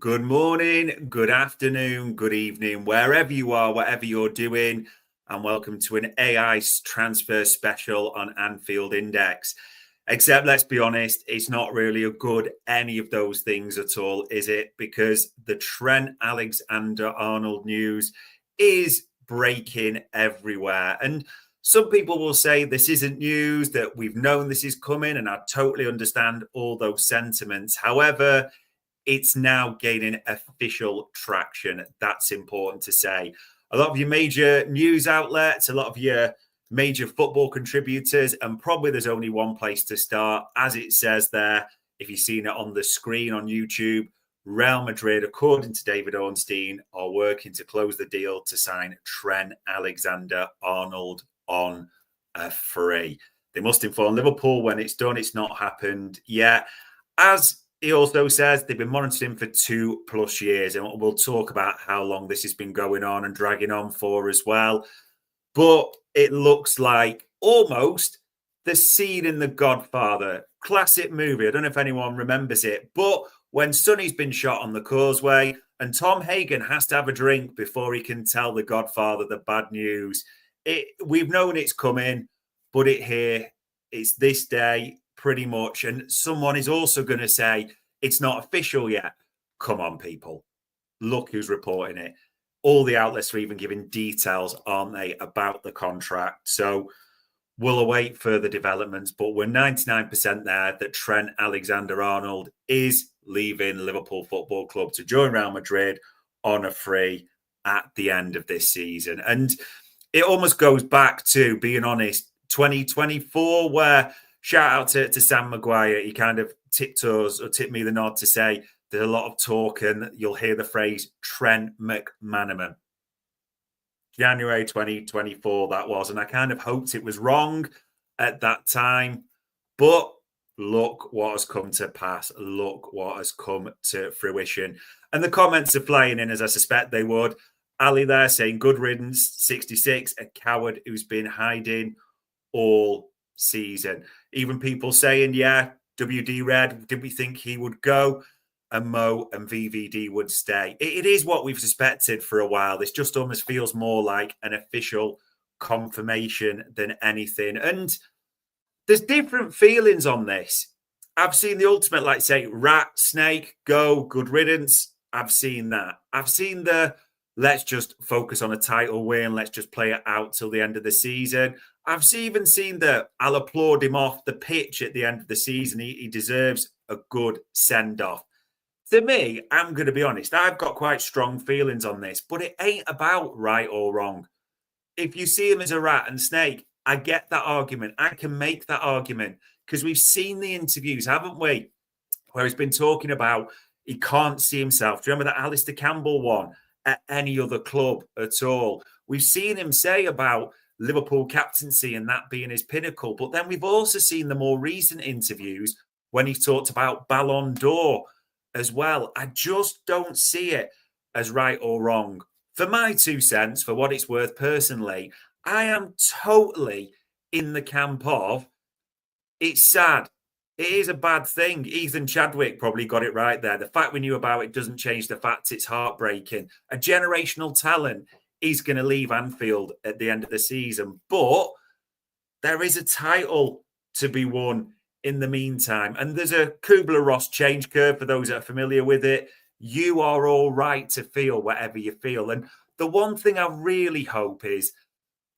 Good morning, good afternoon, good evening, wherever you are, whatever you're doing, and welcome to an AI transfer special on Anfield Index. Except, let's be honest, it's not really a good any of those things at all, is it? Because the Trent Alexander-Arnold news is breaking everywhere. And some people will say this isn't news, that we've known this is coming, and I totally understand all those sentiments. However, it's now gaining official traction. That's important to say. A lot of your major news outlets, a lot of your major football contributors, and probably there's only one place to start. As it says there, if you've seen it on the screen on YouTube, Real Madrid, according to David Ornstein, are working to close the deal to sign Trent Alexander-Arnold on a free. They must inform Liverpool when it's done. It's not happened yet. As he also says they've been monitoring for 2+ years, and we'll talk about how long this has been going on and dragging on for as well. But it looks like almost the scene in The Godfather, classic movie. I don't know if anyone remembers it, but when Sonny's been shot on the causeway and Tom Hagen has to have a drink before he can tell the Godfather the bad news. We've known it's coming, but it's this day. Pretty much. And someone is also going to say it's not official yet. Come on, people. Look who's reporting it. All the outlets are even giving details, aren't they, about the contract. So we'll await further developments, but we're 99% there that Trent Alexander-Arnold is leaving Liverpool Football Club to join Real Madrid on a free at the end of this season. And it almost goes back to, being honest, 2024, where shout out to Sam Maguire. He kind of tipped me the nod to say there's a lot of talk, and you'll hear the phrase Trent McManaman. January 2024, that was. And I kind of hoped it was wrong at that time. But look what has come to pass. Look what has come to fruition. And the comments are flying in, as I suspect they would. Ali there saying, good riddance, 66, a coward who's been hiding all season. Even people saying, yeah, WD Red, did we think he would go? And Mo and VVD would stay. It is what we've suspected for a while. This just almost feels more like an official confirmation than anything. And there's different feelings on this. I've seen the ultimate, like say, rat, snake, go, good riddance. I've seen that. I've seen the let's just focus on a title win. Let's just play it out till the end of the season. I've even seen that I'll applaud him off the pitch at the end of the season. He deserves a good send-off. To me, I'm going to be honest, I've got quite strong feelings on this, but it ain't about right or wrong. If you see him as a rat and snake, I get that argument. I can make that argument because we've seen the interviews, haven't we? Where he's been talking about he can't see himself. Do you remember that Alistair Campbell one? At any other club at all. We've seen him say about Liverpool captaincy and that being his pinnacle, but then we've also seen the more recent interviews when he talked about Ballon d'Or as well. I just don't see it as right or wrong. For my 2 cents, for what it's worth personally, I am totally in the camp of it's sad. It is a bad thing. Ethan Chadwick probably got it right there. The fact we knew about it doesn't change the fact it's heartbreaking. A generational talent is going to leave Anfield at the end of the season. But there is a title to be won in the meantime. And there's a Kubler-Ross change curve for those that are familiar with it. You are all right to feel whatever you feel. And the one thing I really hope is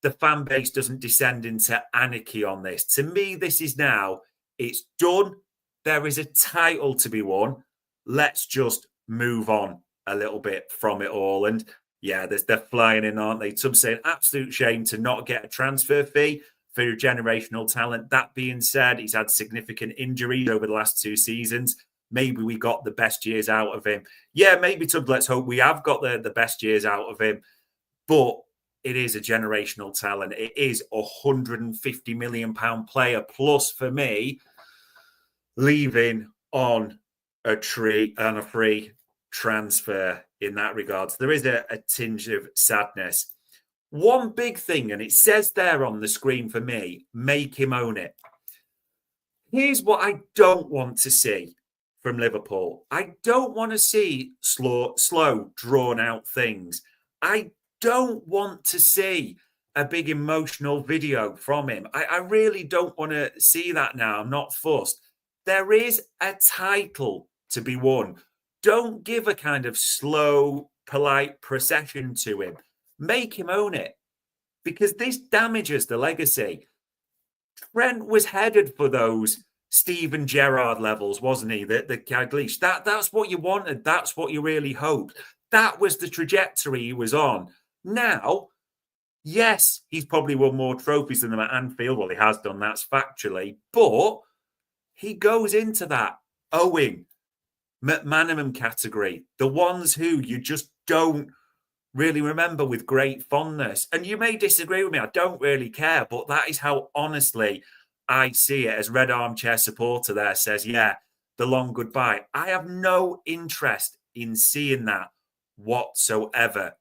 the fan base doesn't descend into anarchy on this. To me, this is now... it's done. There is a title to be won. Let's just move on a little bit from it all. And yeah, they're flying in, aren't they? Some saying absolute shame to not get a transfer fee for your generational talent. That being said, he's had significant injuries over the last 2 seasons. Maybe we got the best years out of him. Yeah, maybe let's hope we have got the best years out of him. But it is a generational talent. It is a £150 million player plus for me, leaving on a free transfer in that regard. So there is a tinge of sadness. One big thing, and it says there on the screen for me, make him own it. Here's what I don't want to see from Liverpool. I don't want to see slow, drawn out things. I don't want to see a big emotional video from him. I really don't want to see that now. I'm not fussed. There is a title to be won. Don't give a kind of slow, polite procession to him. Make him own it, because this damages the legacy. Trent was headed for those Steven Gerrard levels, wasn't he? The Caglish. That's what you wanted. That's what you really hoped. That was the trajectory he was on. Now, yes, he's probably won more trophies than them at Anfield. Well, he has done, that's factually. But he goes into that Owen, McManaman category, the ones who you just don't really remember with great fondness. And you may disagree with me, I don't really care, but that is how honestly I see it. As Red Armchair Supporter there says, yeah, the long goodbye. I have no interest in seeing that whatsoever.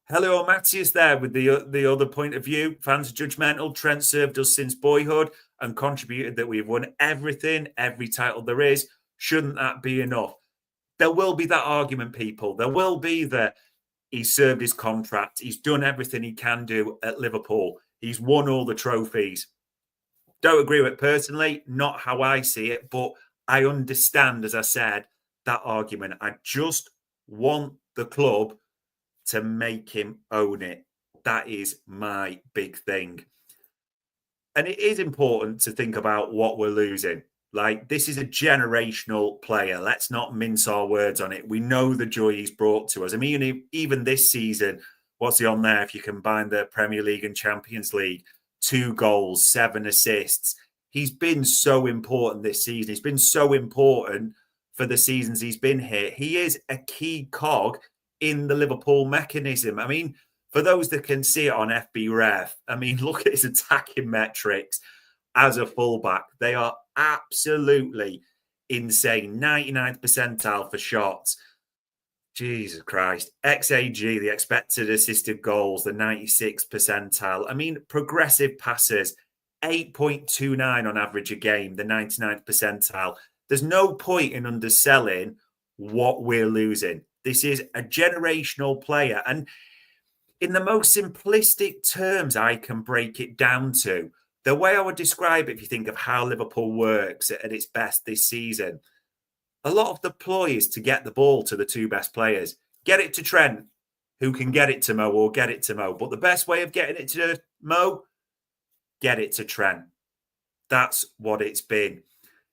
Hello, Matthias there with the other point of view. Fans are judgmental. Trent served us since boyhood and contributed that we've won everything, every title there is. Shouldn't that be enough? There will be that argument, people. There will be the he's served his contract. He's done everything he can do at Liverpool. He's won all the trophies. Don't agree with it personally, not how I see it, but I understand, as I said, that argument. I just want the club to make him own it. That is my big thing. And it is important to think about what we're losing. Like, this is a generational player. Let's not mince our words on it. We know the joy he's brought to us. I mean, even this season, what's he on there? If you combine the Premier League and Champions League, 2 goals, 7 assists. He's been so important this season. He's been so important for the seasons he's been here. He is a key cog in the Liverpool mechanism. I mean, for those that can see it on FBref, I mean, look at his attacking metrics as a fullback. They are absolutely insane. 99th percentile for shots. Jesus Christ. XAG, the expected assisted goals, the 96th percentile. I mean, progressive passes, 8.29 on average a game, the 99th percentile. There's no point in underselling what we're losing. This is a generational player. And in the most simplistic terms I can break it down to, the way I would describe it, if you think of how Liverpool works at its best this season, a lot of the ploy is to get the ball to the 2 best players. Get it to Trent, who can get it to Mo, or get it to Mo. But the best way of getting it to Mo, get it to Trent. That's what it's been.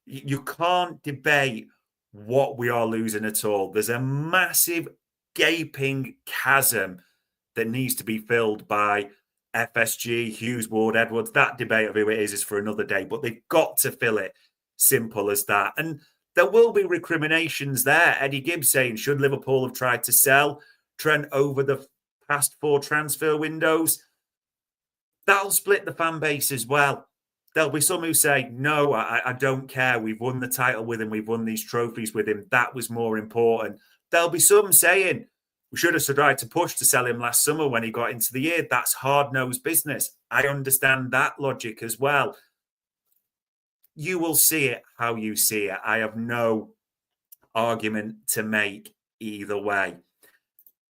You can't debate what we are losing at all. There's a massive gaping chasm that needs to be filled by FSG, Hughes, Ward, Edwards. That debate of who it is for another day, but they've got to fill it. Simple as that. And there will be recriminations there. Eddie Gibbs saying, should Liverpool have tried to sell Trent over the past 4 transfer windows? That'll split the fan base as well. There'll be some who say, no, I don't care. We've won the title with him. We've won these trophies with him. That was more important. There'll be some saying, we should have tried to push to sell him last summer when he got into the year. That's hard-nosed business. I understand that logic as well. You will see it how you see it. I have no argument to make either way.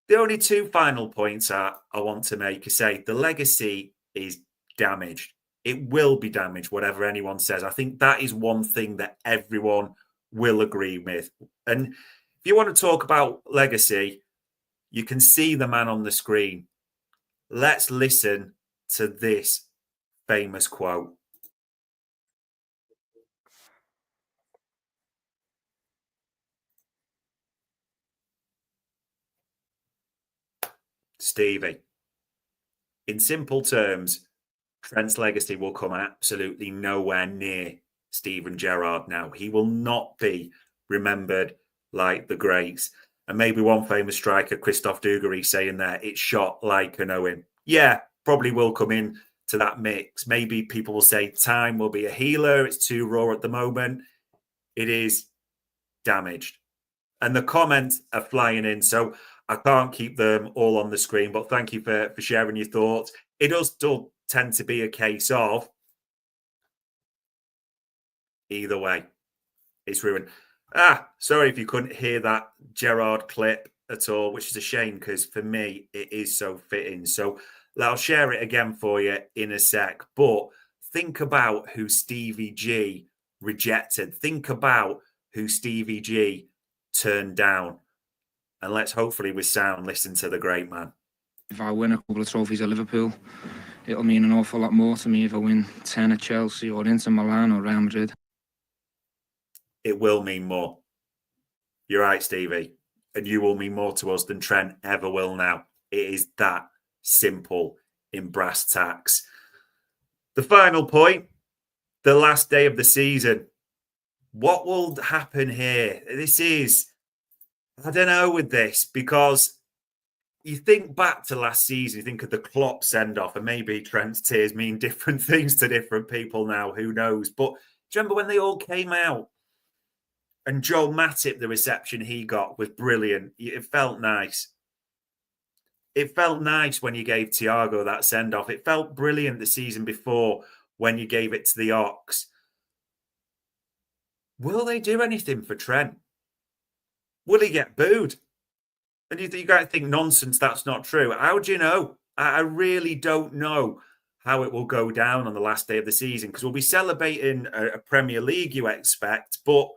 The only 2 final points I want to make is say the legacy is damaged. It will be damaged, whatever anyone says. I think that is one thing that everyone will agree with. And if you want to talk about legacy, you can see the man on the screen. Let's listen to this famous quote. Stevie, in simple terms, Trent's legacy will come absolutely nowhere near Steven Gerrard now. He will not be remembered like the greats. And maybe one famous striker, Christophe Dugarry, saying there, it's shot like an Owen. Yeah, probably will come in to that mix. Maybe people will say time will be a healer. It's too raw at the moment. It is damaged. And the comments are flying in, so I can't keep them all on the screen, but thank you for sharing your thoughts. It does still tend to be a case of either way, it's ruined. Sorry if you couldn't hear that Gerrard clip at all, which is a shame because for me, it is so fitting. So I'll share it again for you in a sec. But think about who Stevie G rejected. Think about who Stevie G turned down. And let's hopefully with sound listen to the great man. If I win a couple of trophies at Liverpool, it'll mean an awful lot more to me if I win 10 at Chelsea or Inter Milan or Real Madrid. It will mean more. You're right, Stevie. And you will mean more to us than Trent ever will now. It is that simple in brass tacks. The final point, the last day of the season. What will happen here? This is, I don't know with this, because you think back to last season, you think of the Klopp send-off, and maybe Trent's tears mean different things to different people now, who knows? But do you remember when they all came out? And Joel Matip, the reception he got was brilliant. It felt nice. It felt nice when you gave Thiago that send-off. It felt brilliant the season before when you gave it to the Ox. Will they do anything for Trent? Will he get booed? And you guys think nonsense, that's not true. How do you know? I really don't know how it will go down on the last day of the season, because we'll be celebrating a Premier League, you expect. But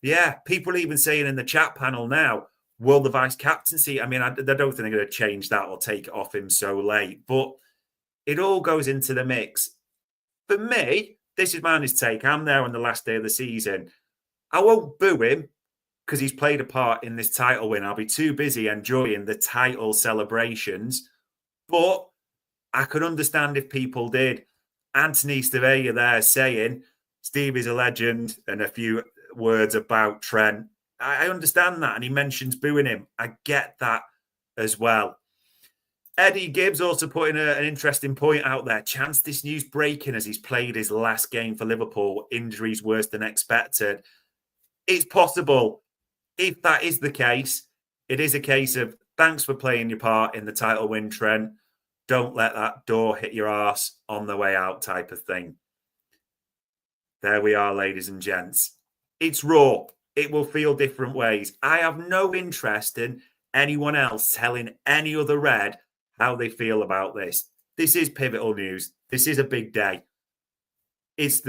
yeah, people even saying in the chat panel now, will the vice captaincy? I mean, I don't think they're going to change that or take it off him so late, but it all goes into the mix. For me, this is my honest take. I'm there on the last day of the season. I won't boo him because he's played a part in this title win. I'll be too busy enjoying the title celebrations, but I could understand if people did. Anthony Stavea there saying Stevie's a legend and a few words about Trent. I understand that. And he mentions booing him. I get that as well. Eddie Gibbs also putting an interesting point out there. Chance this news breaking as he's played his last game for Liverpool. Injuries worse than expected. It's possible. If that is the case, it is a case of thanks for playing your part in the title win, Trent. Don't let that door hit your arse on the way out type of thing. There we are, ladies and gents. It's raw. It will feel different ways. I have no interest in anyone else telling any other Red how they feel about this. This is pivotal news. This is a big day. It's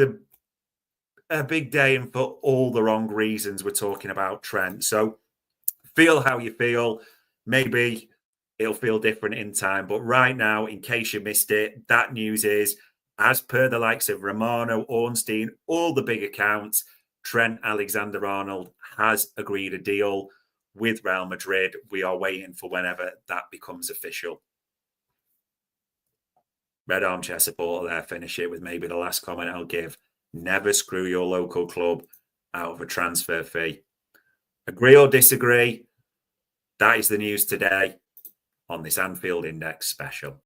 a big day, and for all the wrong reasons we're talking about Trent. So feel how you feel. Maybe it'll feel different in time. But right now, in case you missed it, that news is, as per the likes of Romano, Ornstein, all the big accounts, Trent Alexander-Arnold has agreed a deal with Real Madrid. We are waiting for whenever that becomes official. Red Armchair supporter there, finish it with maybe the last comment I'll give. Never screw your local club out of a transfer fee. Agree or disagree? That is the news today on this Anfield Index special.